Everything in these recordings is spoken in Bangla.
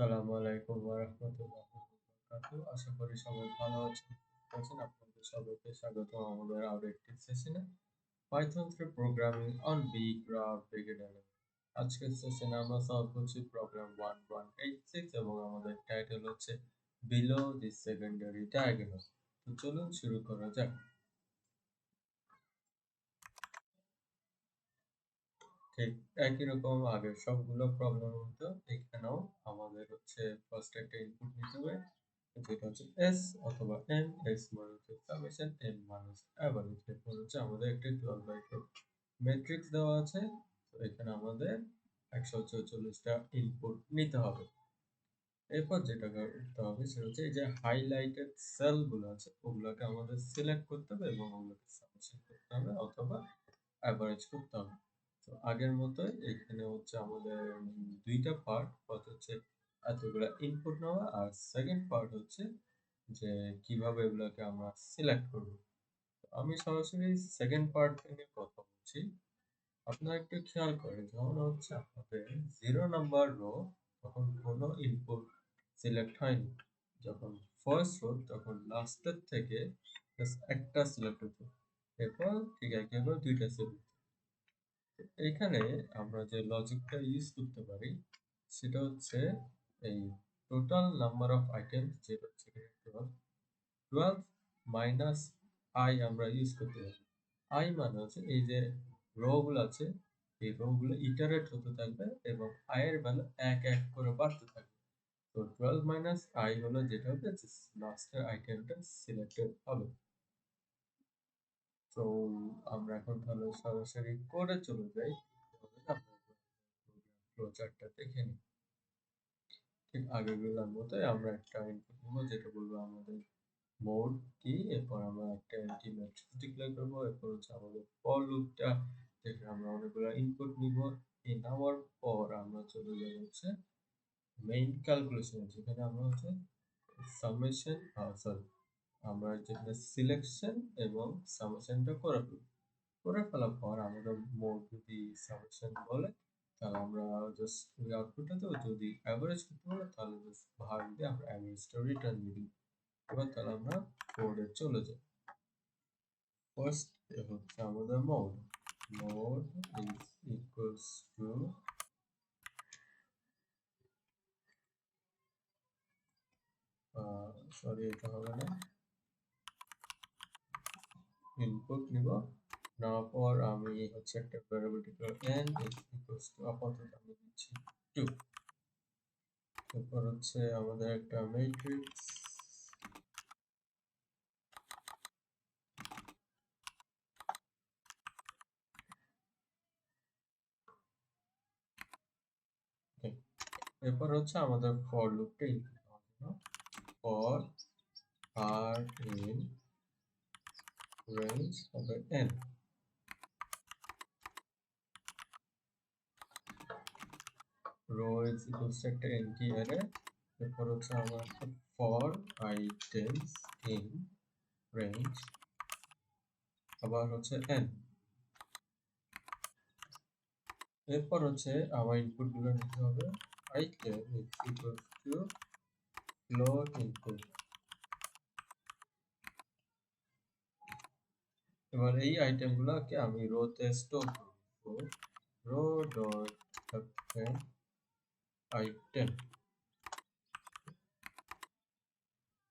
আসসালামু আলাইকুম ওয়া রাহমাতুল্লাহি ওয়া বারাকাতুহু। আশা করি সবাই ভালো আছেন। আপনাদের সবাইকে স্বাগতম আমাদের আরো একটি সেশনে Python3 Programming on Beecrowd Beginner। আজকের সেশনে আমরা সলভ করছি প্রবলেম 1186 এবং আমাদের টাইটেল হচ্ছে Below the Secondary Diagonal। তো চলুন শুরু করা যাক। ঠিক একই রকম আগের সবগুলো প্রবলেমের মতো এখানেও আমাদের হচ্ছে ফার্স্ট একটা ইনপুট নিতে হবে, যেটা হচ্ছে s অথবা m। s মানে হচ্ছে সামেশন, m মানে হচ্ছে অ্যাভারেজ। এরপর হচ্ছে আমাদের একটা 12/12 ম্যাট্রিক্স দেওয়া আছে। তো এখানে আমাদের 144টা ইনপুট নিতে হবে। এরপর যেটা করতে হবে সেটা হচ্ছে এই যে হাইলাইটেড সেলগুলো আছে ওগুলোকে আমাদের সিলেক্ট করতে হবে এবং ওগুলোকে সামেশন করতে হবে অথবা অ্যাভারেজ করতে হবে। তো আগের মতোই এখানে হচ্ছে আমাদের দুইটা পার্ট, ফার্স্ট হচ্ছে এতগুলা ইনপুট নেওয়া আর সেকেন্ড পার্ট হচ্ছে যে কিভাবে এগুলোকে আমরা সিলেক্ট করব। আমি সরাসরি সেকেন্ড পার্ট নিয়ে কথা বলছি। আপনারা একটু খেয়াল করেন, যখন হচ্ছে আপনাদের 0 নাম্বার রো তখন কোনো ইনপুট সিলেক্ট হয়নি, যখন ফার্স্ট রো তখন লাস্টের থেকে একটা সিলেক্ট হতো, এরপর ঠিক একইভাবে দুইটা সিলেক্ট। এইখানে আমরা যে লজিকটা ইউজ করতে পারি সেটা হচ্ছে এই টোটাল নাম্বার অফ আইটেমস, যেটা হচ্ছে 12 মাইনাস আই আমরা ইউজ করতে পারি। আই মানে হচ্ছে এই যে রো গুলো আছে এই রো গুলো ইটারেট হতে থাকবে এবং আই এর ভ্যালু এক এক করে বাড়তে থাকবে। তো 12 মাইনাস আই হলো যেটা হবে লাস্টের আইটেমটা সিলেক্টেড হবে। তো আমরা এখন তাহলে সরাসরি কোডে চলে যাই। ফ্লোচার্টটা দেখে নিই। ঠিক আগেরগুলোর মতোই আমরা একটা ইনপুট নিব, যেটা বলবো আমাদের মোড কি, এরপর আমরা একটা এমটি ম্যাট্রিক্স ডিক্লেয়ার করব, এরপর হচ্ছে আমাদের ফর লুপটা যেখানে আমরা অনেকগুলো ইনপুট নিব। এই নেওয়ার পর আমরা চলে যাব হচ্ছে মেইন ক্যালকুলেশন, যেখানে আমরা হচ্ছে সামেশন সরি আমরা যেখানে সিলেকশন এবং সামেশনটা করে ফেলার পর আমাদের মোড যদি সামেশন বলে তাহলে আমরা জাস্ট ওই আউটপুটটা দেবো, যদি অ্যাভারেজ করতে বলে তাহলে জাস্ট ভাগ দিয়ে আমরা অ্যাভারেজটা রিটার্ন দিয়ে দিই। এবার তাহলে আমরা কোডে চলে যাই। ফার্স্ট হচ্ছে আমাদের mode is equals two sorry এটা হবে না, ইনপুট নিব, নেওয়ার পর আমি হচ্ছে একটা variable declare n is equals two আপাতত আমি দিচ্ছি 2। এরপর হচ্ছে আমাদের একটা ম্যাট্রিক্স এরপর হচ্ছে আমাদের ফর লুপটা ইনপুট নেওয়ার জন্য ফর আর ইন রেঞ্জ হবে n, row is equals to একটা এন্টি অ্যারে। এরপর হচ্ছে আমার একটা ফর আইটেমস ইন রেঞ্জ আবার হচ্ছে n। এরপর হচ্ছে আমার ইনপুট গুলো নিতে হবে, item is equals to float input. এবার এই আইটেম গুলোকে আমি রোতে স্টোর করব, রো ডট অ্যাপেন্ড আইটেম।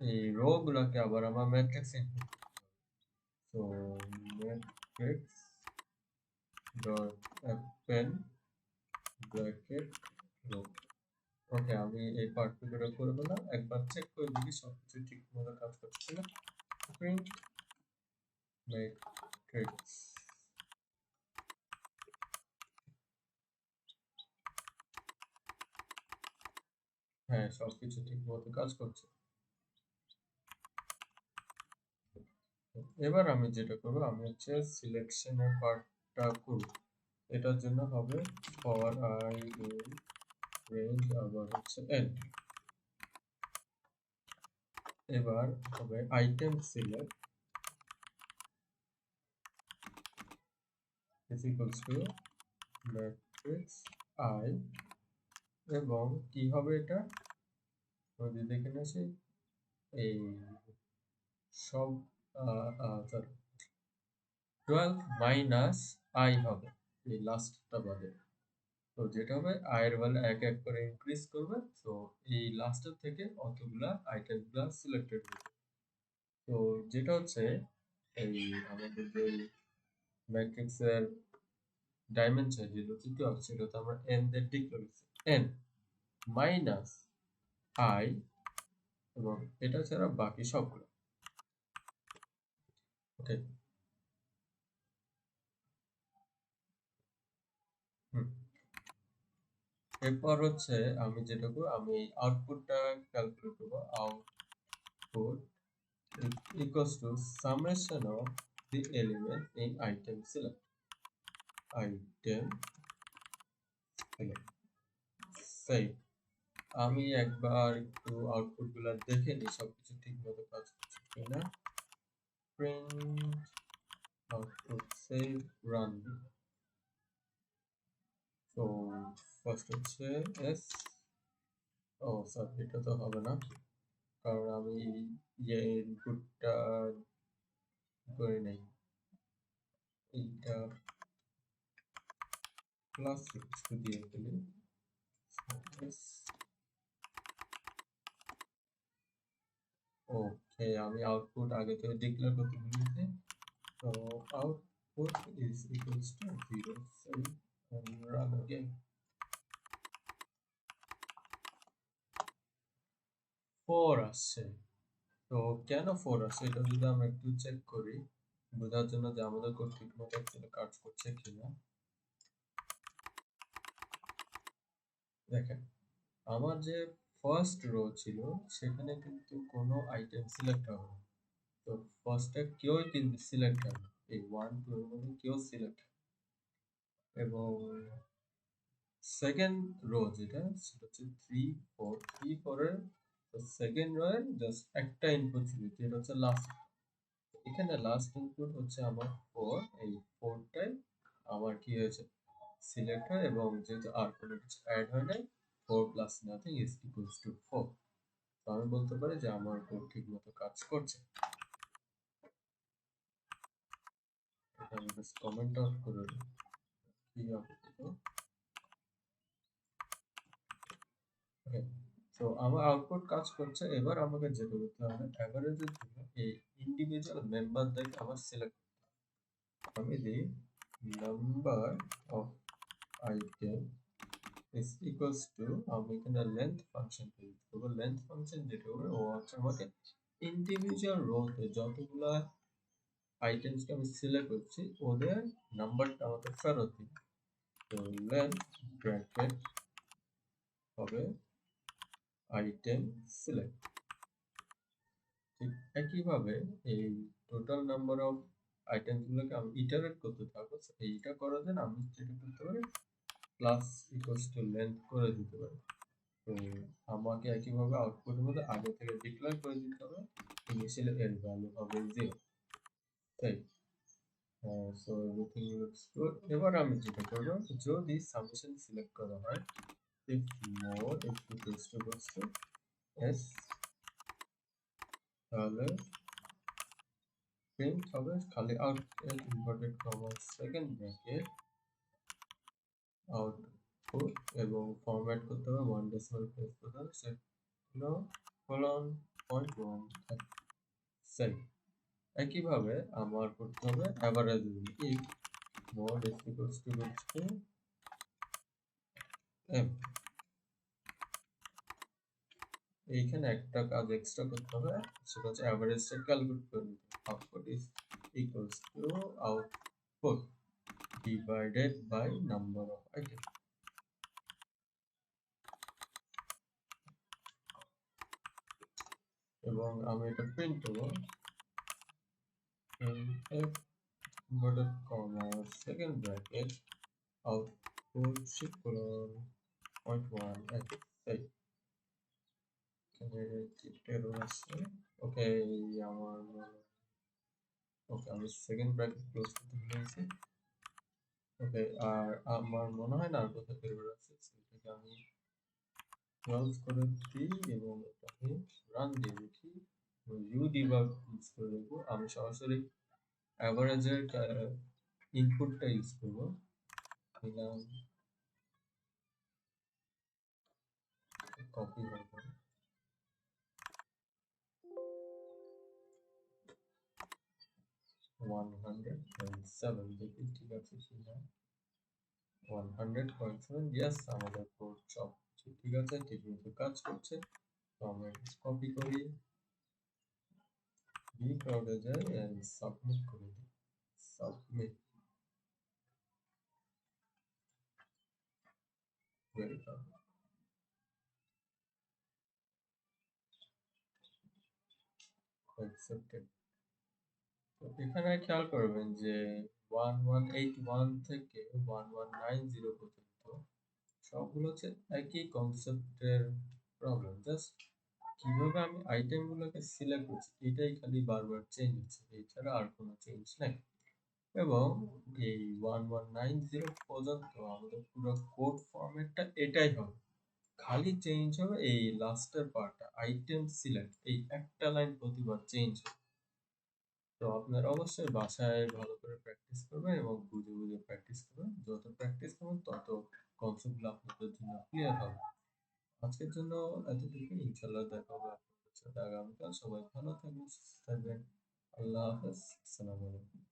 এই রো গুলোকে আবার আমার ম্যাট্রিক্স ইনপুট, তো matrix dot append bracket row. Okay, আমি এই পার্টটুকু করে দিলাম। একবার চেক করে দেখি সবকিছু ঠিকমতো কাজ করছে কিনা। প্রিন্ট ম্যাট্রিক্স, হ্যাঁ সবকিছু ঠিকমতো কাজ করছে। এবার আমি যেটা করব, আমি হচ্ছে সিলেকশনের পার্টটা করব। এটার জন্য হবে ফর আই ইন রেঞ্জ আবার হচ্ছে n। এবার হবে item select is equals two matrix I, এবং কি হবে এটা যদি দেখে আসি এই সব সরি 12 মাইনাস আই হবে এই লাস্টটা বাদে। তো যেটা হবে আয়ের ভ্যালু এক এক করে ইনক্রিজ করবে। তো এই লাস্টের থেকে অতগুলা আইটেমগুলা সিলেক্টেড হবে। তো যেটা হচ্ছে এই আমাদের যে ম্যাট্রিক্সের ডাইমেনশন যেটা হচ্ছে 12 সেটা তো আমরা n দিয়ে ডিক্লেয়ার করছি n মাইনাস আই এবং এটা ছাড়া বাকি সবগুলো। ওকে। হুম। এরপর হচ্ছে আমি যেটা করবো আমি আউটপুটটা ক্যালকুলেট করবো। Output equals to summation of the element in item select. Item select. সেই আমি একবার একটু আউটপুট গুলা দেখে নিই সবকিছু ঠিক মতো কাজ করছে কিনা। Print output save run. তো ফার্স্ট হচ্ছে এস ও স্যার এটা তো হবে না কারণ আমি ইয়ে ইনপুটটা করে নেই এইটা প্লাস কিছু দিয়ে ফেলি। ওকে আমি আউটপুট আগে থেকে ডিক্লেয়ার করতে ভুলেছি। তো output is equals two 0 save and run again। 4 আসছে। তো কেন 4 আসছে এটা যদি আমরা একটু চেক করি বোঝার জন্য যে আমাদের কোড ঠিকমতো অ্যাকচুয়ালি কাজ করছে কিনা। দেখেন আমার যে ফার্স্ট রো ছিল সেখানে কিন্তু কোনো আইটেম সিলেক্ট হবে না। তো ফার্স্টে কেউ কিন্তু সিলেক্ট হবে এই 1 2 এর মধ্যে কেউ সিলেক্ট এবং সেকেন্ড রো যেটা সেটা হচ্ছে 3 4 3 4 এর সেকেন্ড রো এর জাস্ট একটা ইনপুট ছিল যেটা হচ্ছে লাস্ট। এখানে লাস্ট ইনপুট হচ্ছে আমার 4 এই 4 টাই আমার কি হয়েছে সিলেক্ট হয় এবং যেহেতু আর কোনো কিছু অ্যাড হয় নাই 4 plus nothing is equals two 4। তো আমি বলতে পারি যে আমার কোড ঠিকমতো কাজ করছে। এটা আমি জাস্ট কমেন্ট আউট করে দিই কি হবে তো। ওকে। তো আমার আউটপুট কাজ করছে। এবার আমাকে যেটা করতে হবে এভারেজের জন্য এই ইন্ডিভিজুয়াল মেম্বারদেরকে আমার সিলেক্ট আমি দিই number of item is equals to আমি এখানে লেন্থ ফাংশন ইউজ করব। লেন্থ ফাংশন যেটা হবে ও হচ্ছে আমাকে ইন্ডিভিজুয়াল রোতে যতগুলা আইটেমসকে আমি সিলেক্ট করছি ওদের নাম্বারটা আমাকে ফেরত দিবে। তো লেন্থ ব্র্যাকেট হবে আইটেম সিলেক্ট। ঠিক একইভাবে এই টোটাল নাম্বার অফ আইটেমগুলোকে আমি ইটারেট করতে থাকবো। এইটা করার জন্য আমি যেটা করতে পারি প্লাস ইকুয়ালস টু লেন্থ করে দিতে পারি। তো আমাকে একইভাবে আউটপুটের মধ্যে আগে থেকে ডিক্লেয়ার করে দিতে হবে ইনিশিয়ালি এর ভ্যালু হবে 0। তাই সো এভরিথিং লুকস গুড। এবার আমি যেটা করব যদি সামেশন সিলেক্ট করা হয় if more is equals to s তাহলে প্রিন্ট হবে খালি out inverted comma second bracket output এবং ফরম্যাট করতে হবে 1 ডেসিমাল প্লেস করতে হবে সেটা কোলন 0.1 সেভ। একইভাবে আমার করতে হবে average if more is equals to m। এইখানে একটা কাজ এক্সট্রা করতে হবে সেটা হচ্ছে এভারেজটা ক্যালকুলেট করে নিতে হবে। Output is equals to output divided by number of item এবং আমি এটা প্রিন্ট করব f inverted comma second bracket output colon 0.1 তাই এখানে এরর আছে। ওকে আমার ওকে আমি সেকেন্ড ব্র্যাকেট ক্লোজ করতে ভুলেছি। ওকে আর আমার মনে হয় না আর কোথাও এরর আছে সেটাকে আমি ব্রাউজ করে দিই এবং এটাকে রান দিয়ে দেখি। ইউ ডিবাগ ইউজ করে দেখবো। আমি সরাসরি অ্যাভারেজের ইনপুটটা ইউজ করবো। দিলাম, কপি করবো, 100.7 দেখি ঠিক আছে কিনা। 100.7, ইয়েস, আমাদের কোড সব ঠিক আছে, ঠিকমতো কাজ করছে। তো আমরা কপি করি, বিক্রাউডে যাই এন্ড সাবমিট করে দিই। Submit, verify, accepted. তো এখানে খেয়াল করবেন যে 1181 থেকে 1190 পর্যন্ত সবগুলো হচ্ছে একই কনসেপ্টের প্রবলেম। জাস্ট কিভাবে আমি আইটেমগুলোকে সিলেক্ট করছি এটাই খালি বারবার চেঞ্জ হচ্ছে, এছাড়া আর কোনো চেঞ্জ নাই। এবং এই 1190 পর্যন্ত আমাদের পুরো কোড ফরম্যাটটা এটাই হবে, খালি চেঞ্জ হবে এই লাস্টের পার্টটা, আইটেম সিলেক্ট, এই একটা লাইন প্রতিবার চেঞ্জ হবে। তো আপনারা অবশ্যই বাসায় ভালো করে প্র্যাকটিস করবেন এবং বুঝে বুঝে প্র্যাকটিস করবেন। যত প্র্যাকটিস করবেন তত কনসেপ্টগুলো আপনাদের জন্য ক্লিয়ার হবে। আজকের জন্য এতটুকু, ইনশাল্লাহ দেখা হবে আপনাদের সাথে আগামীকাল। সবাই ভালো থাকবেন, সুস্থ থাকবেন। আল্লাহ হাফেজ, আসসালামু আলাইকুম।